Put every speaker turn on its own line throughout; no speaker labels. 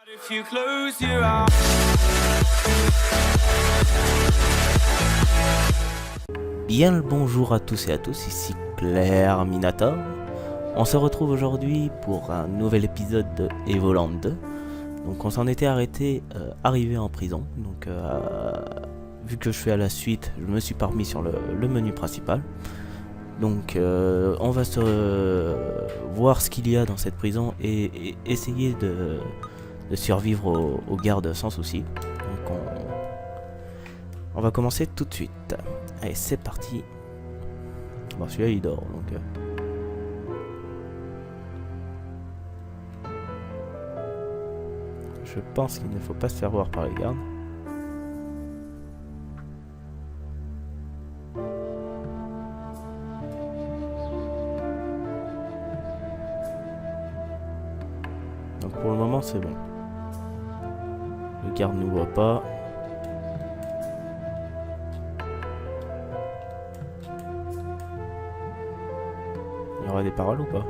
If you close your eyes.
Bien le bonjour à tous et à tous, ici Claire Minator. On se retrouve aujourd'hui pour un nouvel épisode de Evoland 2. Donc on s'en était arrêté arrivé en prison. Donc vu que je suis à la suite, je me suis pas remis sur le menu principal. Donc on va se voir ce qu'il y a dans cette prison et essayer de survivre aux gardes sans souci. Donc on va commencer tout de suite. Allez, c'est parti. Bon, celui-là il dort donc. Je pense qu'il ne faut pas se faire voir par les gardes. Donc pour le moment c'est bon. Le garde ne nous voit pas. Il y aura des paroles ou pas?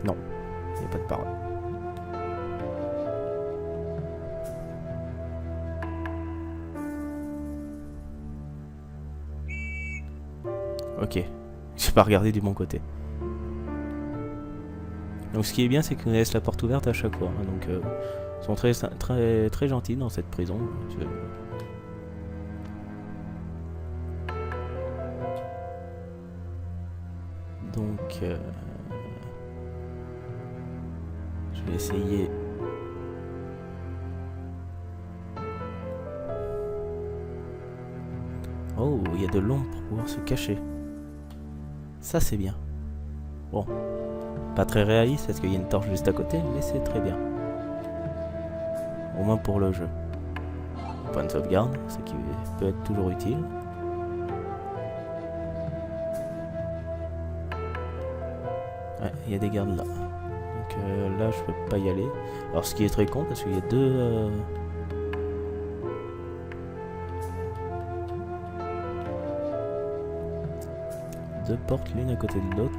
Non, il n'y a pas de paroles. Ok, j'ai pas regardé du bon côté. Donc ce qui est bien, c'est qu'ils laissent la porte ouverte à chaque fois. Hein, donc ils sont très gentils dans cette prison. Donc je vais essayer. Oh, il y a de l'ombre pour pouvoir se cacher. Ça c'est bien. Bon. Pas très réaliste parce qu'il y a une torche juste à côté, mais c'est très bien. Au moins pour le jeu. Point de sauvegarde, ce qui peut être toujours utile. Ouais, il y a des gardes là. Donc là, je peux pas y aller. Alors ce qui est très con parce qu'il y a deux portes l'une à côté de l'autre.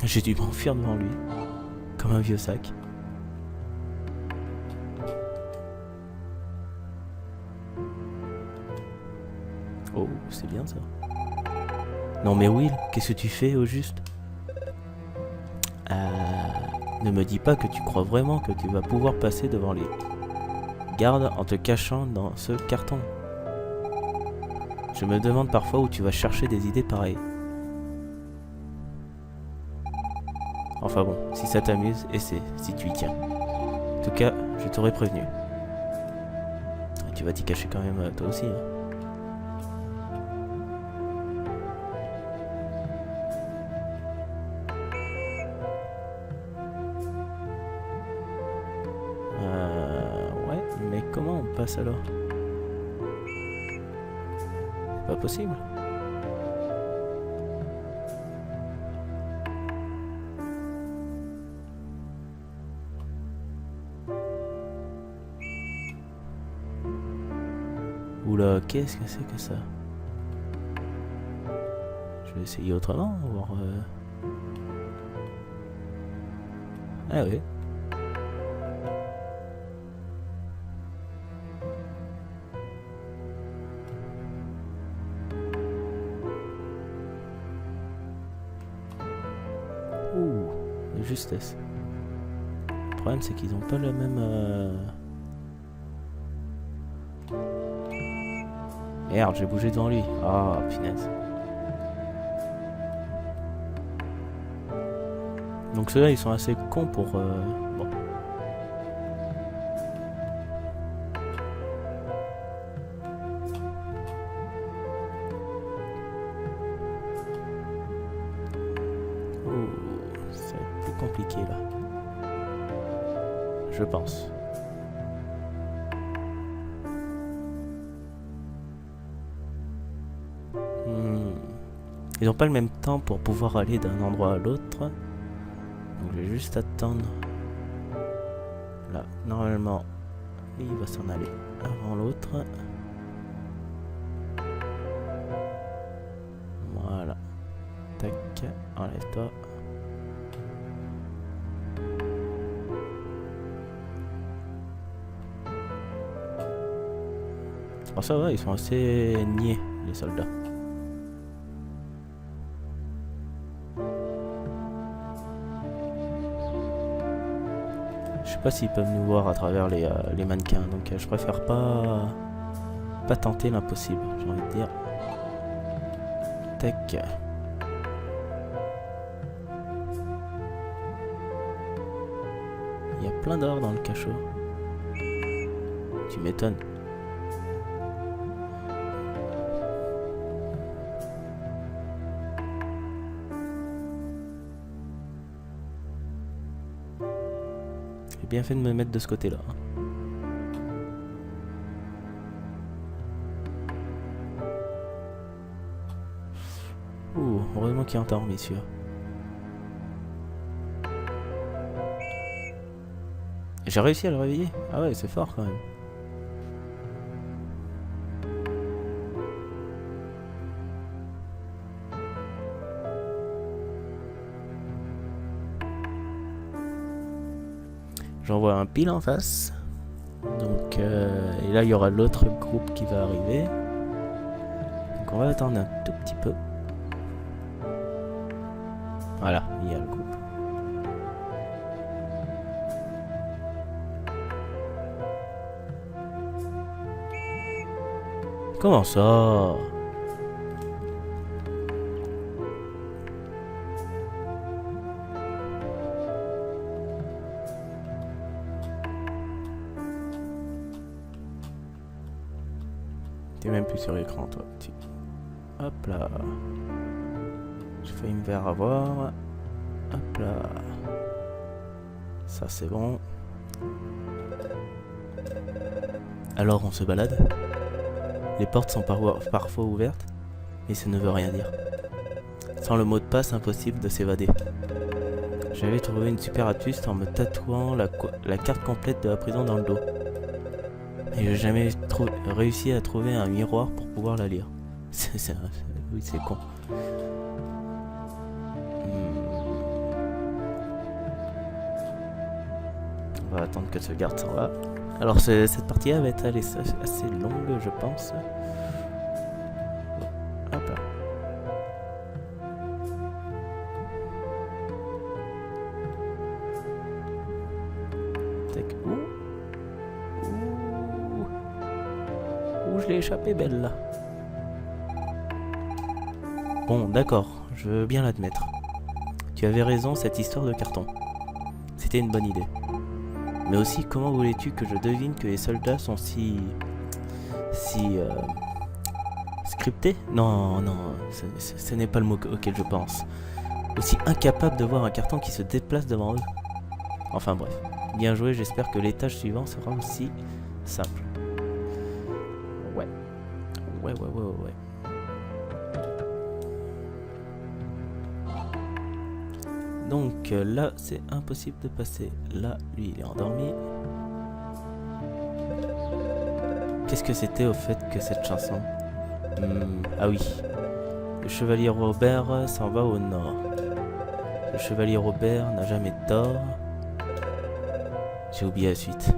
J'ai dû m'enfuir devant lui, comme un vieux sac. Oh, c'est bien ça. Non mais Will, qu'est-ce que tu fais au juste? Ne me dis pas que tu crois vraiment que tu vas pouvoir passer devant les gardes en te cachant dans ce carton. Je me demande parfois où tu vas chercher des idées pareilles. Enfin bon, si ça t'amuse, essaie, si tu y tiens. En tout cas, je t'aurais prévenu. Et tu vas t'y cacher quand même, toi aussi. Hein. Ouais, mais comment on passe alors? C'est pas possible. Oula, qu'est-ce que c'est que ça? Je vais essayer autrement, voir... Ah oui. Ouh, de justesse. Le problème c'est qu'ils ont pas le même... Merde, j'ai bougé devant lui. Ah, punaise. Donc ceux-là, ils sont assez cons pour... Bon. Oh, ça va être plus compliqué là. Je pense. Ils n'ont pas le même temps pour pouvoir aller d'un endroit à l'autre. Donc je vais juste attendre. Là, normalement, il va s'en aller avant l'autre. enlève-toi. Oh, ça va, ils sont assez niais, les soldats. Je sais pas s'ils peuvent nous voir à travers les mannequins, donc je préfère pas tenter l'impossible, j'ai envie de dire. Tac. Il y a plein d'or dans le cachot. Tu m'étonnes. J'ai bien fait de me mettre de ce côté-là. Ouh, heureusement qu'il est endormi celui-là. J'ai réussi à le réveiller. Ah ouais, c'est fort quand même. J'en vois un pile en face. Donc, et là, il y aura l'autre groupe qui va arriver. Donc, on va attendre un tout petit peu. Voilà, il y a le groupe. Comment ça? T'es même plus sur l'écran, toi, petit. Hop là. J'ai failli me faire avoir. Hop là. Ça, c'est bon. Alors, on se balade. Les portes sont parfois ouvertes, mais ça ne veut rien dire. Sans le mot de passe, impossible de s'évader. J'avais trouvé une super astuce en me tatouant la carte complète de la prison dans le dos. Et j'ai jamais réussi à trouver un miroir pour pouvoir la lire. Oui, c'est con. On va attendre que ce garde s'en va. Alors cette partie va être assez longue, je pense. Hop là. Tac. Ouh, je l'ai échappé belle là. Bon, d'accord, je veux bien l'admettre. Tu avais raison, cette histoire de carton. C'était une bonne idée. Mais aussi, comment voulais-tu que je devine que les soldats sont si scriptés? Non, ce n'est pas le mot auquel je pense. Aussi incapable de voir un carton qui se déplace devant eux. Enfin bref, bien joué, j'espère que l'étage suivant sera aussi simple. Ouais. Donc là, c'est impossible de passer. Là, lui, il est endormi. Qu'est-ce que c'était au fait que cette chanson? Ah oui. Le chevalier Robert s'en va au nord. Le chevalier Robert n'a jamais tort. J'ai oublié la suite.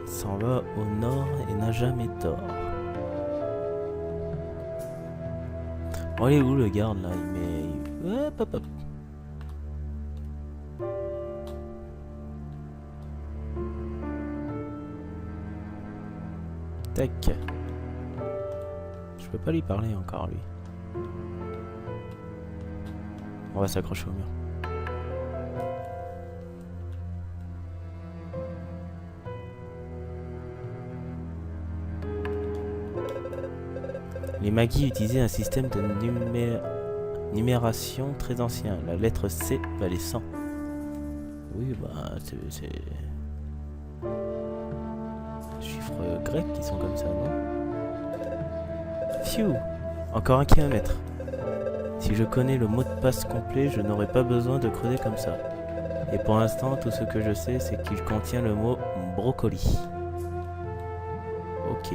S'en va au nord et n'a jamais tort. Oh, il est où le garde là? Il met... Hop. Tac. Je peux pas lui parler encore lui. On va s'accrocher au mur. Les Magis utilisaient un système de numération très ancien. La lettre C valait 100. Oui, bah, c'est... chiffres grecs qui sont comme ça, non? Phew! Encore 1 kilomètre. Si je connais le mot de passe complet, je n'aurai pas besoin de creuser comme ça. Et pour l'instant, tout ce que je sais, c'est qu'il contient le mot brocoli. Ok.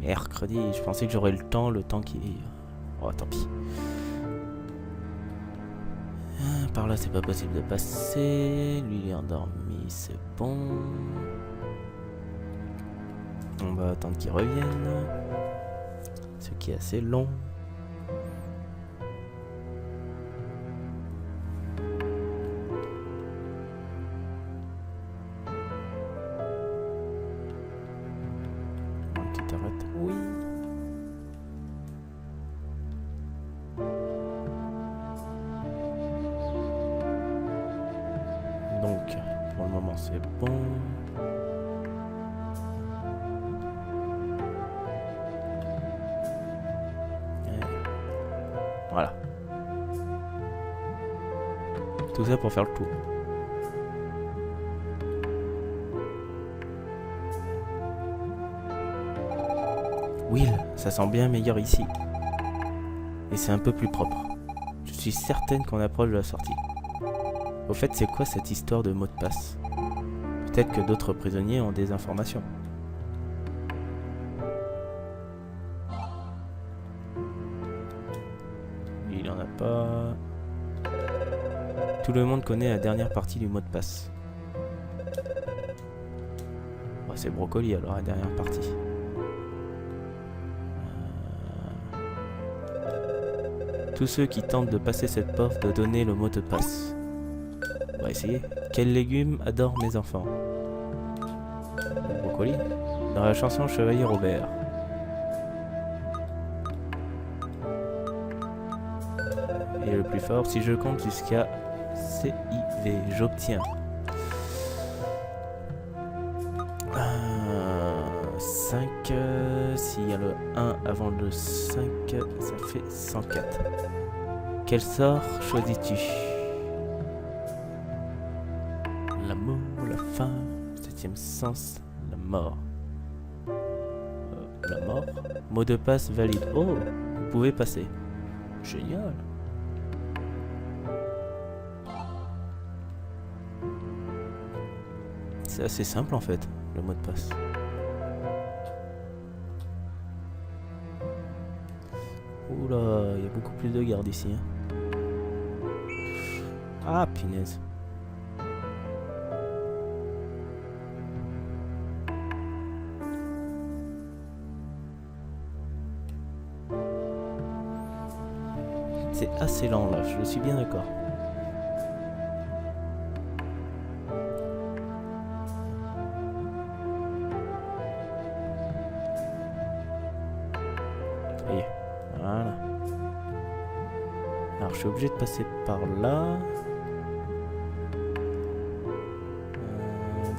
Mercredi, je pensais que j'aurais le temps qui... Oh, tant pis. Par là, c'est pas possible de passer. Lui, il est endormi, c'est bon. On va attendre qu'il revienne. Ce qui est assez long. Tu t'arrêtes? Oui. Donc, pour le moment, c'est bon. Voilà. Tout ça pour faire le tour. Will, ça sent bien meilleur ici. Et c'est un peu plus propre. Je suis certaine qu'on approche de la sortie. Au fait, c'est quoi cette histoire de mot de passe? Peut-être que d'autres prisonniers ont des informations. Il en a pas. Tout le monde connaît la dernière partie du mot de passe. Oh, c'est Brocoli alors la dernière partie. Tous ceux qui tentent de passer cette porte doivent donner le mot de passe. On va essayer. Quels légumes adorent mes enfants? Brocoli. Dans la chanson Chevalier Robert. Et le plus fort, si je compte jusqu'à CIV, j'obtiens 5, s'il y a le 1 avant le 5, ça fait 104. Quel sort choisis-tu? L'amour, la faim, 7e sens, la mort. La mort. Mot de passe valide. Oh, vous pouvez passer. Génial. C'est assez simple en fait, le mot de passe. Oula, il y a beaucoup plus de gardes ici. Hein. Ah, punaise. C'est assez lent là, je suis bien d'accord. Voilà. Alors je suis obligé de passer par là.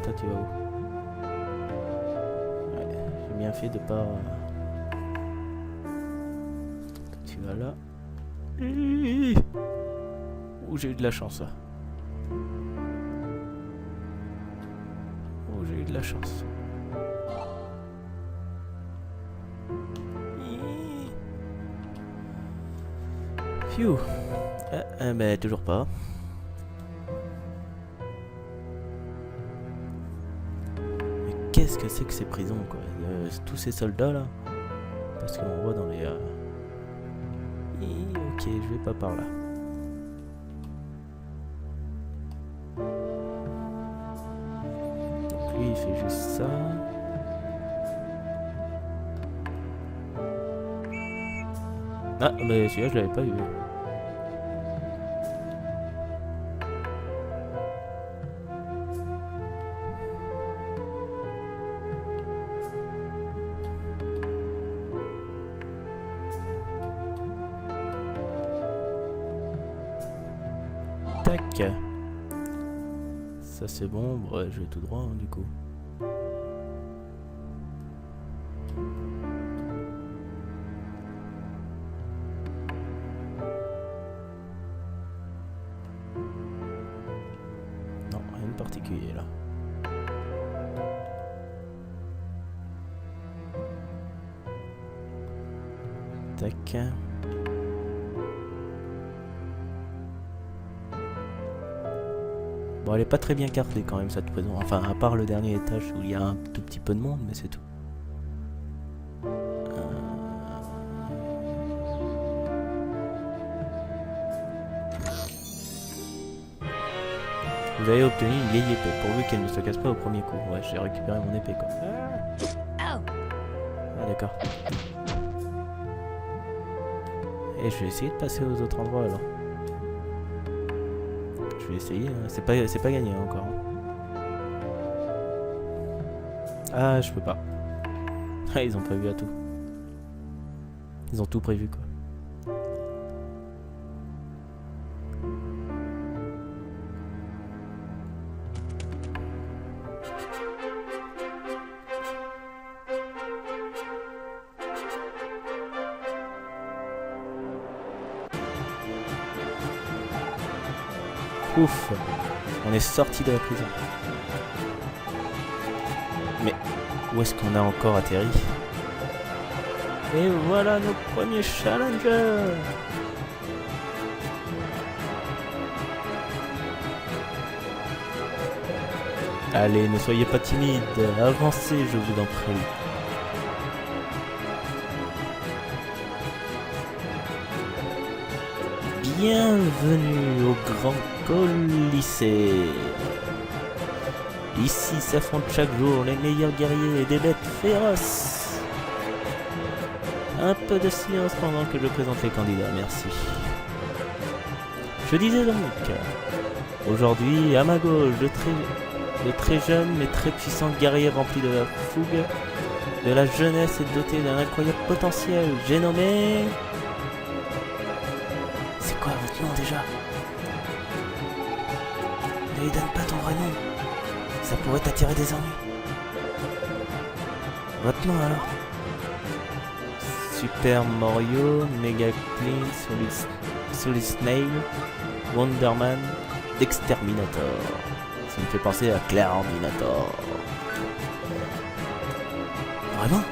Toi tu vas où? Ouais, j'ai bien fait de pas... Tu vas là. Oh, j'ai eu de la chance là. Oh, j'ai eu de la chance. Phew. Mais toujours pas. Mais qu'est-ce que c'est que ces prisons quoi? Tous ces soldats là. Parce qu'on voit dans les... Ok, je vais pas par là. Donc lui il fait juste ça. Ah mais celui-là je l'avais pas vu. Tac. Ça c'est bon, ouais, je vais tout droit hein, du coup. Non, rien de particulier là. Tac. Bon Bon, elle est pas très bien gardée quand même cette prison. Enfin, à part le dernier étage où il y a un tout petit peu de monde, mais c'est tout. Vous avez obtenu une vieille épée, pourvu qu'elle ne se casse pas au premier coup. Ouais, j'ai récupéré mon épée quoi. Ah d'accord. Et je vais essayer de passer aux autres endroits alors. Je vais essayer, hein. C'est pas gagné encore. Ah, je peux pas. Ah, ils ont prévu à tout. Ils ont tout prévu quoi. Ouf, on est sorti de la prison. Mais où est-ce qu'on a encore atterri? Et voilà nos premiers challengers. Allez, ne soyez pas timides, avancez, je vous en prie. Bienvenue au Grand Colisée. Ici s'affrontent chaque jour les meilleurs guerriers et des bêtes féroces. Un peu de silence pendant que je présente les candidats, merci. Je disais donc, aujourd'hui à ma gauche, de très jeunes mais très puissants guerriers remplis de la fougue, de la jeunesse et dotés d'un incroyable potentiel, j'ai nommé... C'est quoi votre nom déjà? Ne lui donne pas ton vrai nom. Ça pourrait t'attirer des ennuis. Votre nom alors? Super Mario, Mega Clean, Solid Snail, Wonderman, Exterminator. Ça me fait penser à Clairminator. Vraiment?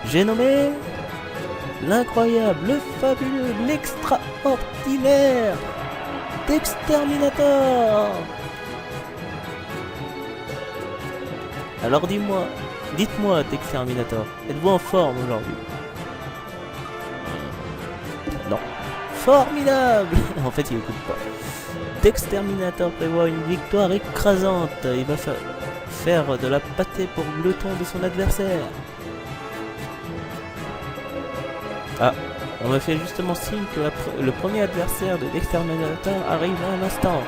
J'ai nommé l'incroyable, le fabuleux, l'extraordinaire Exterminator. Alors dites-moi, Exterminator, êtes-vous en forme aujourd'hui? Non. Formidable. En fait, il écoute pas. Exterminator prévoit une victoire écrasante. Il va faire de la pâtée pour glouton de son adversaire. Ah, on me fait justement signe que le premier adversaire de l'exterminateur arrive à l'instant.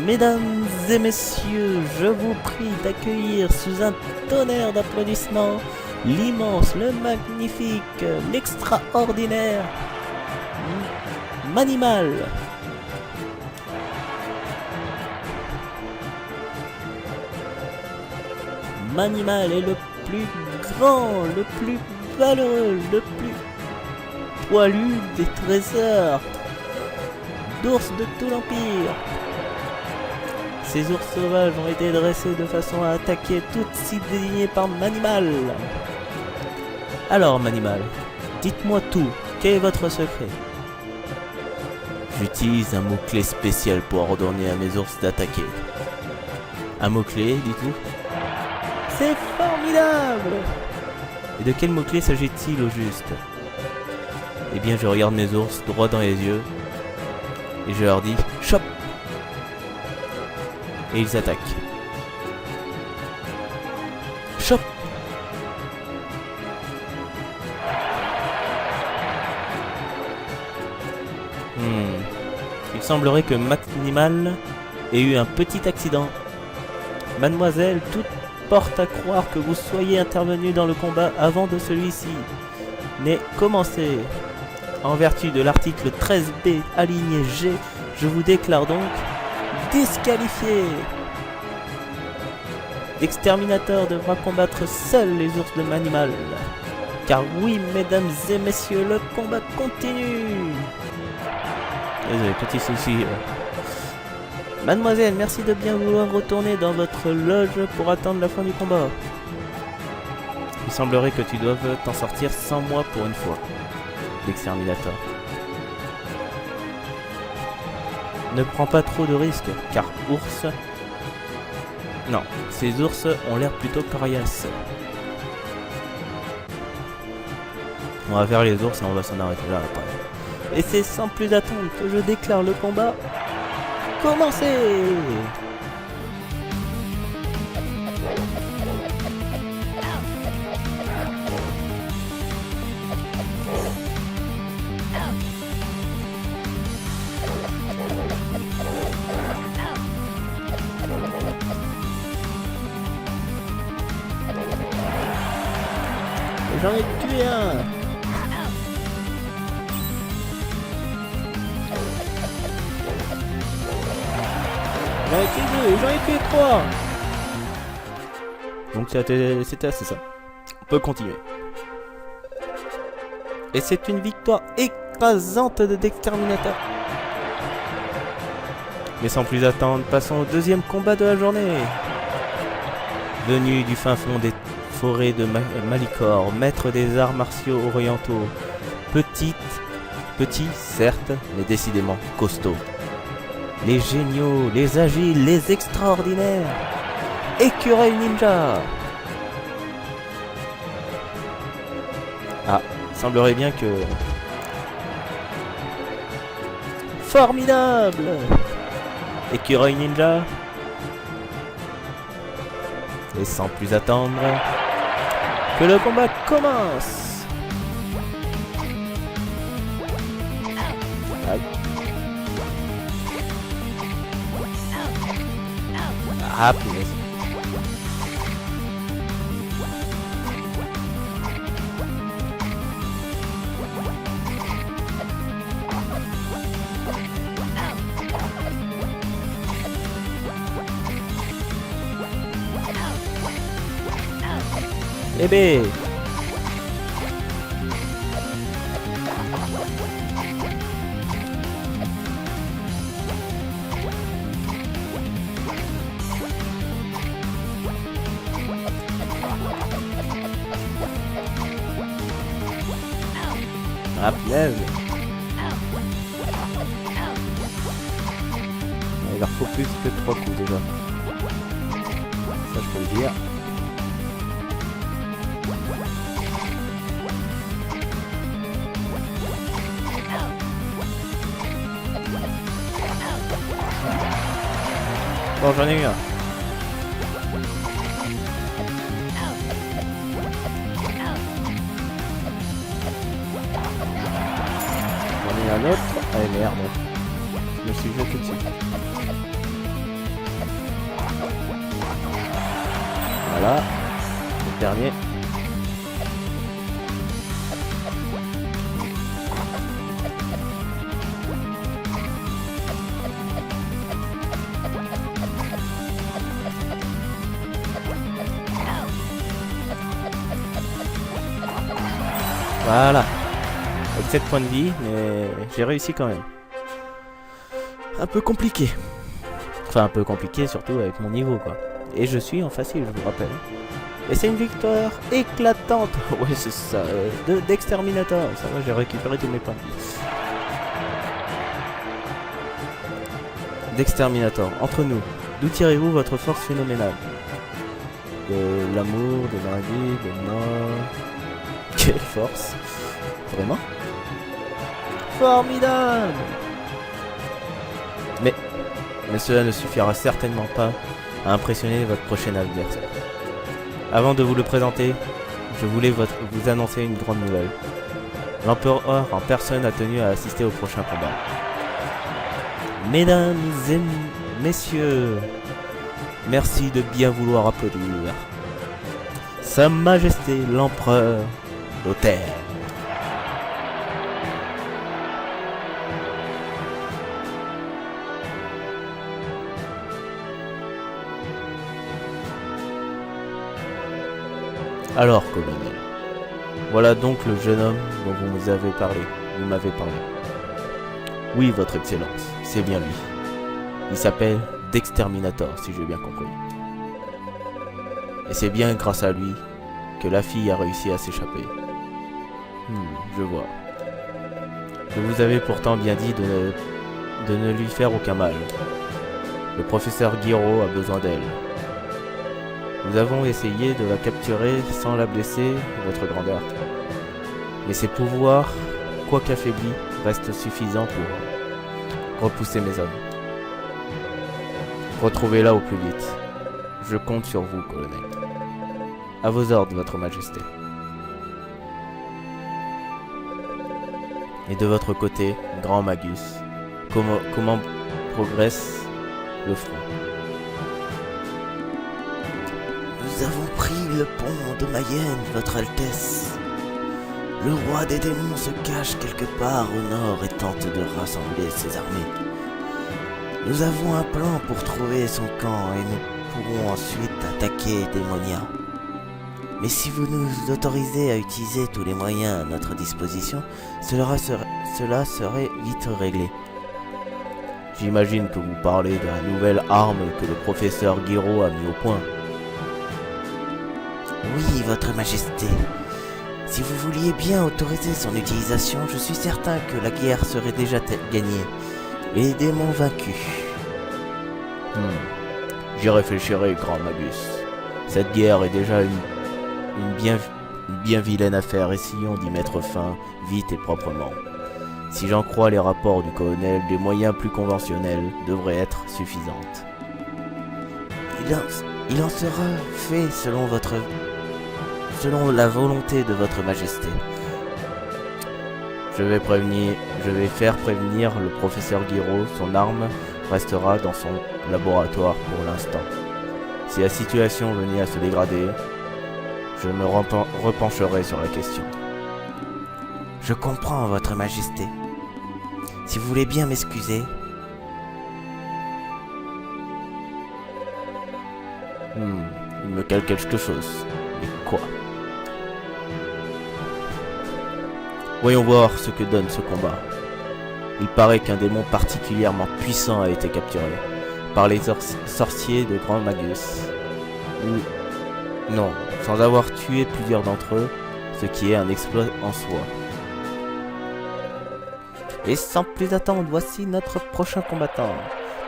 Mesdames et messieurs, je vous prie d'accueillir sous un tonnerre d'applaudissements l'immense, le magnifique, l'extraordinaire Manimal. Manimal est le plus grand, le plus valeureux, le plus poilu des trésors d'ours de tout l'Empire. Ces ours sauvages ont été dressés de façon à attaquer tout site désigné par Manimal. Alors Manimal, dites-moi tout, quel est votre secret? J'utilise un mot-clé spécial pour ordonner à mes ours d'attaquer. Un mot-clé, dites-vous? C'est formidable! Et de quel mot-clé s'agit-il au juste? Eh bien, je regarde mes ours droit dans les yeux et je leur dis « Chop !» Et ils attaquent. Chop! Il semblerait que Manimal ait eu un petit accident. Mademoiselle, toute porte à croire que vous soyez intervenu dans le combat avant de celui-ci. Mais commencez. En vertu de l'article 13B aligné G, je vous déclare donc disqualifié. L'exterminateur devra combattre seul les ours de Manimal. Car oui, mesdames et messieurs, le combat continue. Désolé, petit souci. Mademoiselle, merci de bien vouloir retourner dans votre loge pour attendre la fin du combat. Il semblerait que tu doives t'en sortir sans moi pour une fois. L'exterminateur. ne prends pas trop de risques, car ours... Non, ces ours ont l'air plutôt coriaces. On va faire les ours et on va s'en arrêter là après. Et c'est sans plus attendre que je déclare le combat. Commencez! J'en ai tué un. J'en ai tué deux, j'en ai tué trois. Donc c'était assez ça. On peut continuer. Et c'est une victoire écrasante de d'Exterminator. Mais sans plus attendre, passons au deuxième combat de la journée. Venu du fin fond des forêts de Malicore, maître des arts martiaux orientaux. Petit, certes, mais décidément costaud. Les géniaux, les agiles, les extraordinaires. Écureuil ninja. Ah, semblerait bien que... Formidable. Écureuil ninja. Et sans plus attendre, que le combat commence. Aïe. Ah, punaise. Bébé. Ah, punaise. Il leur faut plus que 3 coups déjà. Ça, je peux le dire. Bon, j'en ai eu un. J'en ai un autre. Allez, merde. Je me suis jeté dessus. Voilà. Le dernier. Voilà. Avec 7 points de vie, mais j'ai réussi quand même. Un peu compliqué. Enfin, un peu compliqué, surtout avec mon niveau, quoi. Et je suis en facile, je vous rappelle. Et c'est une victoire éclatante. Ouais, c'est ça. D'Exterminator. Ça va, j'ai récupéré tous mes points de vie. D'Exterminator. Entre nous, d'où tirez-vous votre force phénoménale? De l'amour, de la vie, de moi... Quelle force! Vraiment? Formidable! Mais cela ne suffira certainement pas à impressionner votre prochain adversaire. Avant de vous le présenter, je voulais vous annoncer une grande nouvelle. L'empereur en personne a tenu à assister au prochain combat. Mesdames et messieurs, merci de bien vouloir applaudir. Sa Majesté l'Empereur Lothaire. Alors, colonel, voilà donc le jeune homme dont vous m'avez parlé. Oui, votre excellence, c'est bien lui. Il s'appelle d'Exterminator, si j'ai bien compris. Et c'est bien grâce à lui que la fille a réussi à s'échapper. Je vois. Je vous avais pourtant bien dit de ne lui faire aucun mal. Le professeur Guiraud a besoin d'elle. Nous avons essayé de la capturer sans la blesser, votre grandeur. Mais ses pouvoirs, quoique affaiblis, restent suffisants pour repousser mes hommes. Retrouvez-la au plus vite. Je compte sur vous, colonel. À vos ordres, votre majesté. Et de votre côté, grand Magus, comment progresse le front?
Nous avons pris le pont de Mayenne, votre Altesse. Le roi des démons se cache quelque part au nord et tente de rassembler ses armées. Nous avons un plan pour trouver son camp et nous pourrons ensuite attaquer Démonia. Mais si vous nous autorisez à utiliser tous les moyens à notre disposition, cela serait vite réglé.
J'imagine que vous parlez de la nouvelle arme que le professeur Guiraud a mis au point.
Oui, votre majesté. Si vous vouliez bien autoriser son utilisation, je suis certain que la guerre serait déjà gagnée et les démons vaincus.
J'y réfléchirai, grand Magus. Cette guerre est déjà une bien vilaine affaire, essayons d'y mettre fin vite et proprement. Si j'en crois les rapports du colonel, des moyens plus conventionnels devraient être suffisantes.
Il en sera fait selon la volonté de votre majesté.
Je vais faire prévenir le professeur Guiraud. Son arme restera dans son laboratoire pour l'instant. Si la situation venait à se dégrader, je me repencherai sur la question.
Je comprends, votre majesté. Si vous voulez bien m'excuser.
Il me cale quelque chose. Mais quoi? Voyons voir ce que donne ce combat. Il paraît qu'un démon particulièrement puissant a été capturé par les sorciers de Grand Magus. Ou non, sans avoir tué plusieurs d'entre eux, ce qui est un exploit en soi. Et sans plus attendre, voici notre prochain combattant.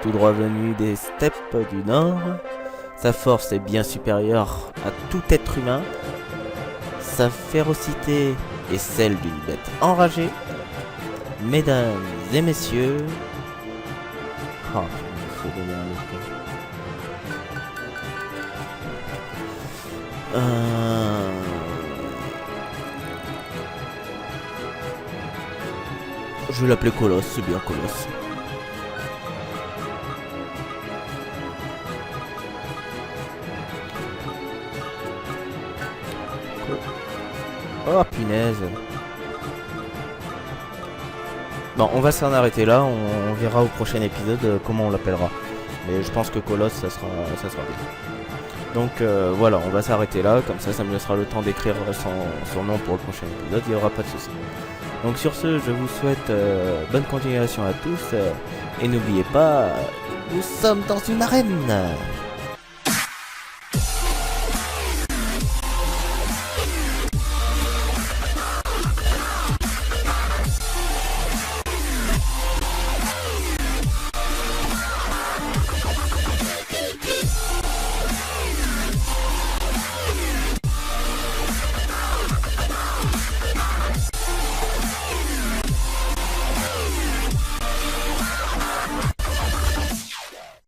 Tout droit venu des steppes du Nord, sa force est bien supérieure à tout être humain. Sa férocité est celle d'une bête enragée. Mesdames et messieurs... Oh, il faut donner un autre. Je vais l'appeler Colosse, c'est bien Colosse. Oh punaise. Bon, on va s'en arrêter là, on verra au prochain épisode comment on l'appellera. Mais je pense que Colosse, ça sera bien. Donc voilà, on va s'arrêter là, comme ça me laissera le temps d'écrire son nom pour le prochain épisode, il n'y aura pas de souci. Donc sur ce, je vous souhaite bonne continuation à tous, et n'oubliez pas, nous sommes dans une arène.